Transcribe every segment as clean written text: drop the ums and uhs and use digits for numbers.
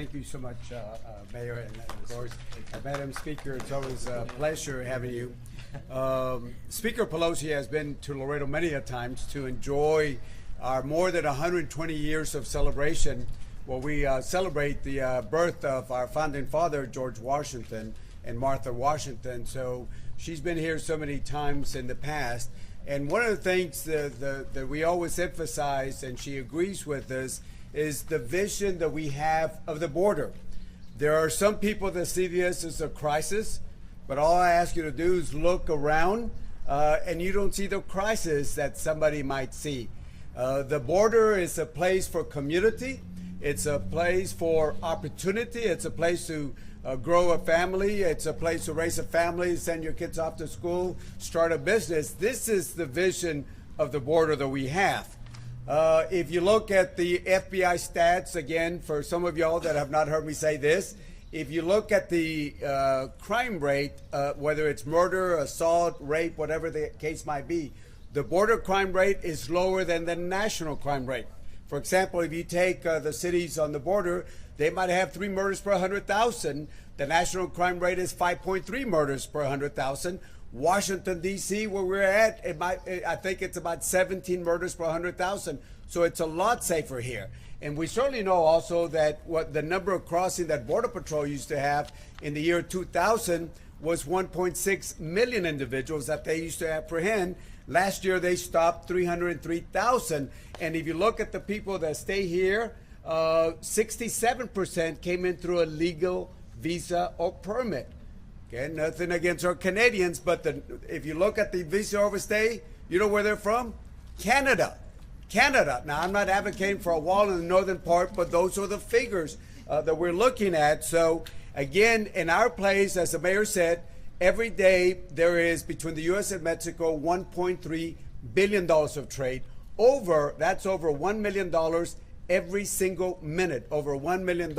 Thank you so much, Mayor, and of course, Madam Speaker. It's always a pleasure having you. Speaker Pelosi has been to Laredo many a times to enjoy our more than 120 years of celebration, where we celebrate the birth of our founding father, George Washington, and Martha Washington. So she's been here so many times in the past. And one of the things that we always emphasize, and she agrees with us, is the vision that we have of the border. There are some people that see this as a crisis, but all I ask you to do is look around and you don't see the crisis that somebody might see. The border is a place for community. It's a place for opportunity. It's a place to grow a family. It's a place to raise a family, send your kids off to school, start a business. This is the vision of the border that we have. If you look at the FBI stats, again, for some of y'all that have not heard me say this, if you look at the crime rate, whether it's murder, assault, rape, whatever the case might be, the border crime rate is lower than the national crime rate. For example, if you take the cities on the border, they might have 3 murders per 100,000. The national crime rate is 5.3 murders per 100,000. Washington, D.C., where we're at, I think it's about 17 murders per 100,000. So it's a lot safer here. And we certainly know also that what the number of crossing that Border Patrol used to have in the year 2000 was 1.6 million individuals that they used to apprehend. Last year, they stopped 303,000. And if you look at the people that stay here, 67% came in through a legal visa or permit. Okay, nothing against our Canadians, but if you look at the visa overstay, you know where they're from? Canada. Canada. Now, I'm not advocating for a wall in the northern part, but those are the figures that we're looking at. So, again, in our place, as the mayor said, every day there is, between the U.S. and Mexico, $1.3 billion of trade. That's over $1 million every single minute, over $1 million.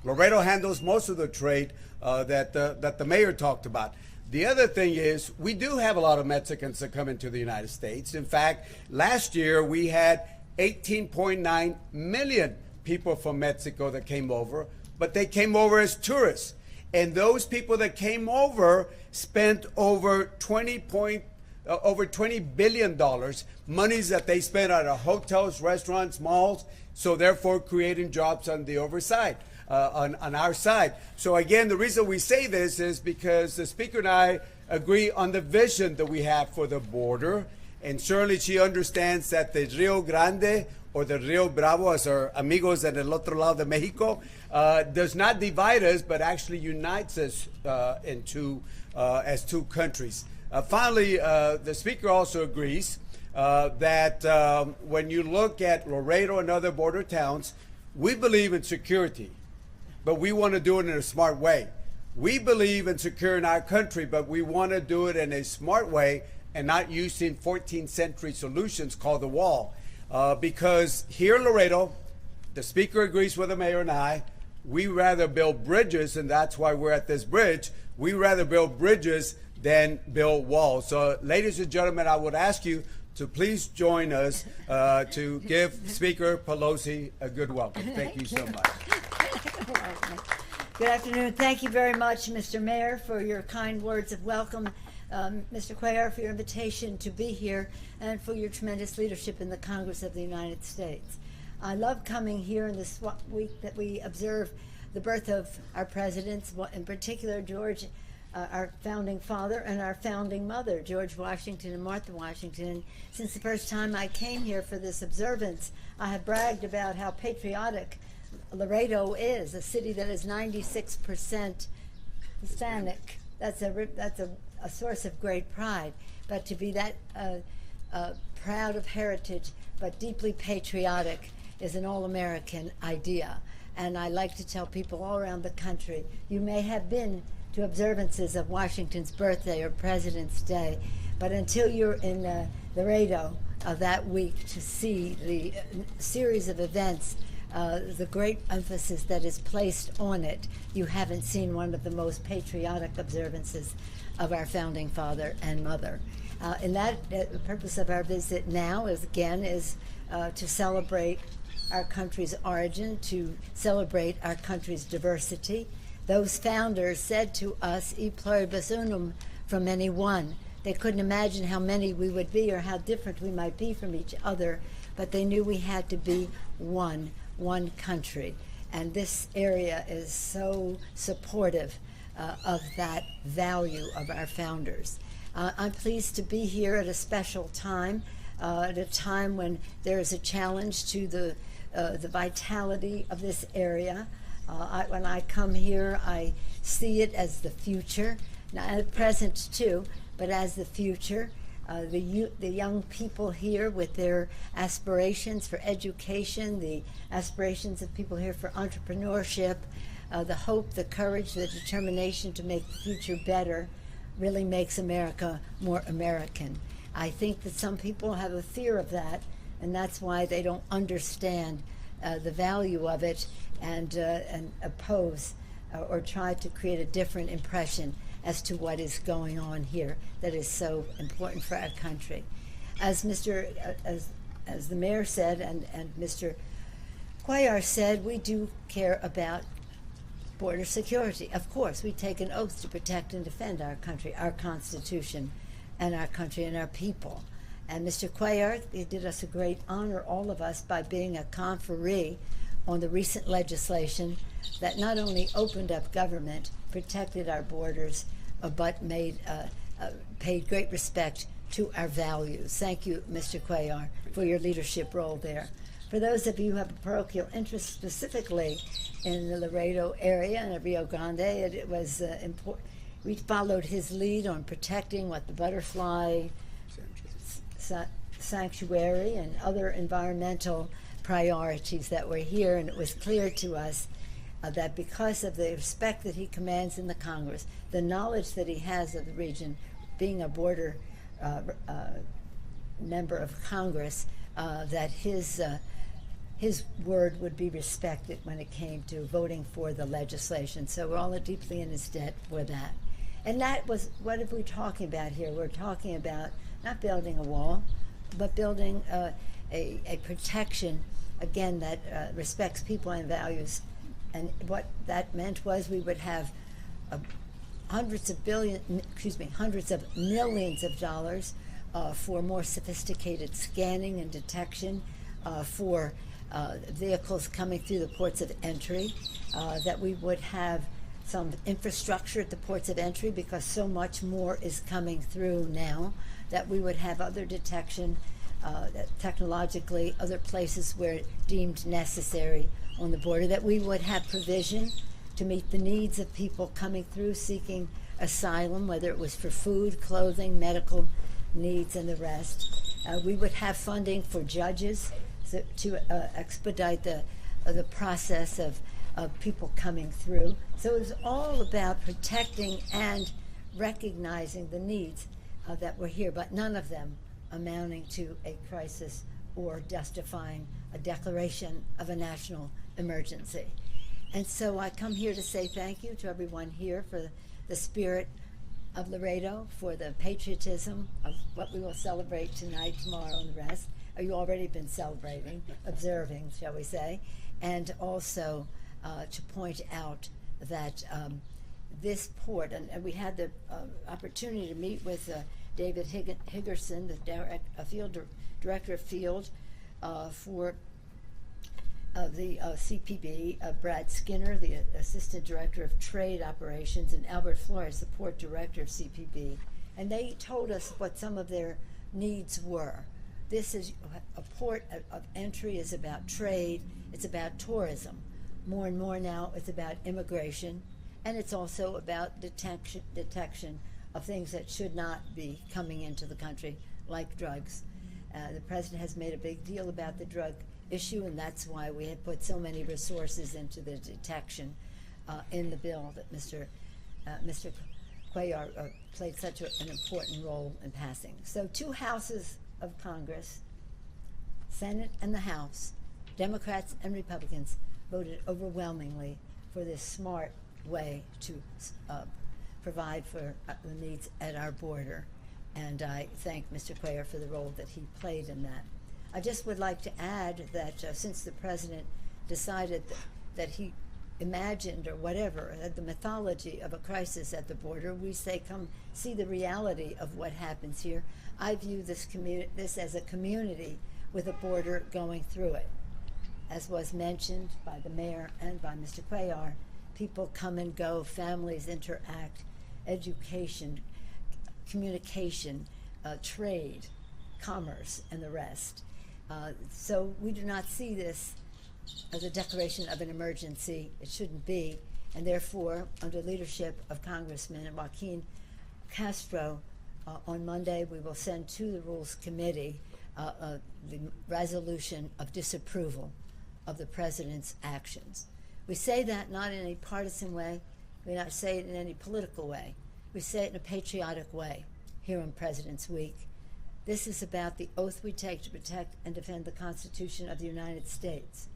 Laredo handles most of the trade that the mayor talked about. The other thing is, we do have a lot of Mexicans that come into the United States. In fact, last year we had 18.9 million people from Mexico that came over, but they came over as tourists. And those people that came over spent over $20 billion, monies that they spent at our hotels, restaurants, malls, so therefore creating jobs on the overside. On our side. So again, the reason we say this is because the Speaker and I agree on the vision that we have for the border, and certainly she understands that the Rio Grande, or the Rio Bravo, as our amigos en el otro lado de Mexico, does not divide us, but actually unites us as two countries. Finally, the Speaker also agrees that when you look at Laredo and other border towns, we believe in security, but we want to do it in a smart way. We believe in securing our country, but we want to do it in a smart way and not using 14th century solutions called the wall. Because here in Laredo, the Speaker agrees with the mayor and I, we rather build bridges, and that's why we're at this bridge. We rather build bridges than build walls. So, ladies and gentlemen, I would ask you to please join us to give Speaker Pelosi a good welcome. Thank you so much. Good afternoon. Thank you very much, Mr. Mayor, for your kind words of welcome. Mr. Cuellar, for your invitation to be here, and for your tremendous leadership in the Congress of the United States. I love coming here in this week that we observe the birth of our presidents, in particular George, our founding father, and our founding mother, George Washington and Martha Washington. And since the first time I came here for this observance, I have bragged about how patriotic Laredo is, a city that is 96% Hispanic. That's a source of great pride. But to be that proud of heritage, but deeply patriotic, is an all-American idea. And I like to tell people all around the country, you may have been to observances of Washington's birthday or President's Day, but until you're in Laredo that week to see the series of events, the great emphasis that is placed on it, you haven't seen one of the most patriotic observances of our founding father and mother. And that the purpose of our visit now is to celebrate our country's origin, to celebrate our country's diversity. Those founders said to us, e pluribus unum, from many one. They couldn't imagine how many we would be or how different we might be from each other, but they knew we had to be one country. And this area is so supportive of that value of our founders. I'm pleased to be here at a special time, at a time when there is a challenge to the vitality of this area. When I come here, I see it as the future, not at present too, but as the future. The young people here with their aspirations for education, the aspirations of people here for entrepreneurship, the hope, the courage, the determination to make the future better really makes America more American. I think that some people have a fear of that, and that's why they don't understand the value of it and oppose or try to create a different impression as to what is going on here that is so important for our country. As the mayor said and Mr. Cuellar said, we do care about border security. Of course, we take an oath to protect and defend our country, our Constitution, and our country and our people. And Mr. Cuellar, he did us a great honor, all of us, by being a conferee on the recent legislation that not only opened up government, protected our borders, but paid great respect to our values. Thank you, Mr. Cuellar, for your leadership role there. For those of you who have a parochial interest specifically in the Laredo area and Rio Grande, it was important. We followed his lead on protecting the butterfly sanctuary and other environmental priorities that were here, and it was clear to us that because of the respect that he commands in the Congress, the knowledge that he has of the region, being a border member of Congress, that his word would be respected when it came to voting for the legislation. So we're all deeply in his debt for that. And that was, what are we talking about here? We're talking about not building a wall, but building a protection, again, that respects people and values. And what that meant was we would have hundreds of millions of dollars for more sophisticated scanning and detection for vehicles coming through the ports of entry, that we would have some infrastructure at the ports of entry because so much more is coming through now, that we would have other detection technologically, other places where deemed necessary on the border, that we would have provision to meet the needs of people coming through seeking asylum, whether it was for food, clothing, medical needs, and the rest. We would have funding for judges to expedite the process of people coming through. So it was all about protecting and recognizing the needs that were here, but none of them amounting to a crisis or justifying a declaration of a national emergency. And so I come here to say thank you to everyone here for the spirit of Laredo, for the patriotism of what we will celebrate tonight, tomorrow, and the rest. You already been celebrating, observing, shall we say, and also to point out that this port, and we had the opportunity to meet with David Higgerson, the field director of field for the CPB, Brad Skinner, the assistant director of trade operations, and Albert Flores, the port director of CPB, and they told us what some of their needs were. This is a port of entry is about trade, it's about tourism. More and more now it's about immigration, and it's also about detection of things that should not be coming into the country, like drugs. The president has made a big deal about the drug issue, and that's why we have put so many resources into the detection in the bill that Mr. Cuellar played such an important role in passing. So 2 houses of Congress, Senate and the House, Democrats and Republicans, voted overwhelmingly for this smart way to provide for the needs at our border. And I thank Mr. Cuellar for the role that he played in that. I just would like to add that since the president decided that he imagined or whatever, the mythology of a crisis at the border, we say come see the reality of what happens here. I view this as a community with a border going through it. As was mentioned by the mayor and by Mr. Cuellar, people come and go, families interact, education, communication, trade, commerce, and the rest. So we do not see this as a declaration of an emergency. It shouldn't be, and therefore, under leadership of Congressman Joaquin Castro, on Monday we will send to the Rules Committee the resolution of disapproval of the president's actions. We say that not in any partisan way, we not say it in any political way. We say it in a patriotic way here on President's Week. This is about the oath we take to protect and defend the Constitution of the United States.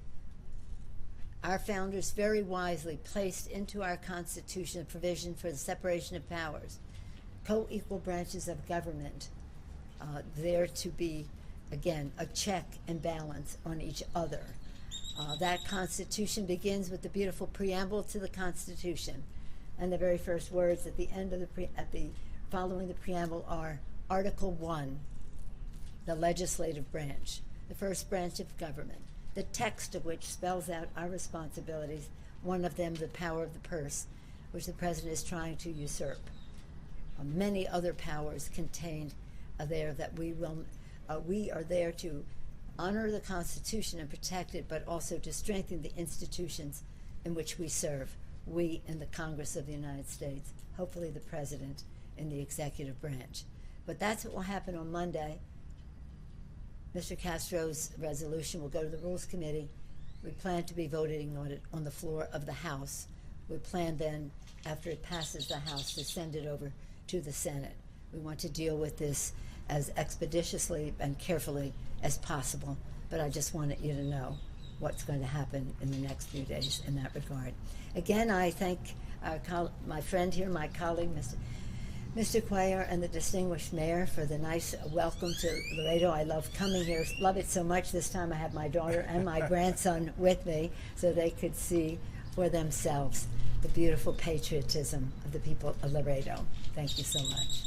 Our founders very wisely placed into our Constitution a provision for the separation of powers, co-equal branches of government, there to be, again, a check and balance on each other. That Constitution begins with the beautiful preamble to the Constitution, and the very first words at the end of following the preamble are Article 1, the legislative branch, the first branch of government, the text of which spells out our responsibilities, one of them the power of the purse, which the president is trying to usurp. Many other powers contained there that we are there to honor the Constitution and protect it, but also to strengthen the institutions in which we serve, we in the Congress of the United States, hopefully the president in the executive branch. But that's what will happen on Monday. Mr. Castro's resolution will go to the Rules Committee. We plan to be voting on it on the floor of the House. We plan then, after it passes the House, to send it over to the Senate. We want to deal with this as expeditiously and carefully as possible, but I just wanted you to know what's going to happen in the next few days in that regard. Again, I thank my friend here, my colleague, Mr. Cuellar, and the distinguished mayor for the nice welcome to Laredo. I love coming here, love it so much. This time I have my daughter and my grandson with me so they could see for themselves the beautiful patriotism of the people of Laredo. Thank you so much.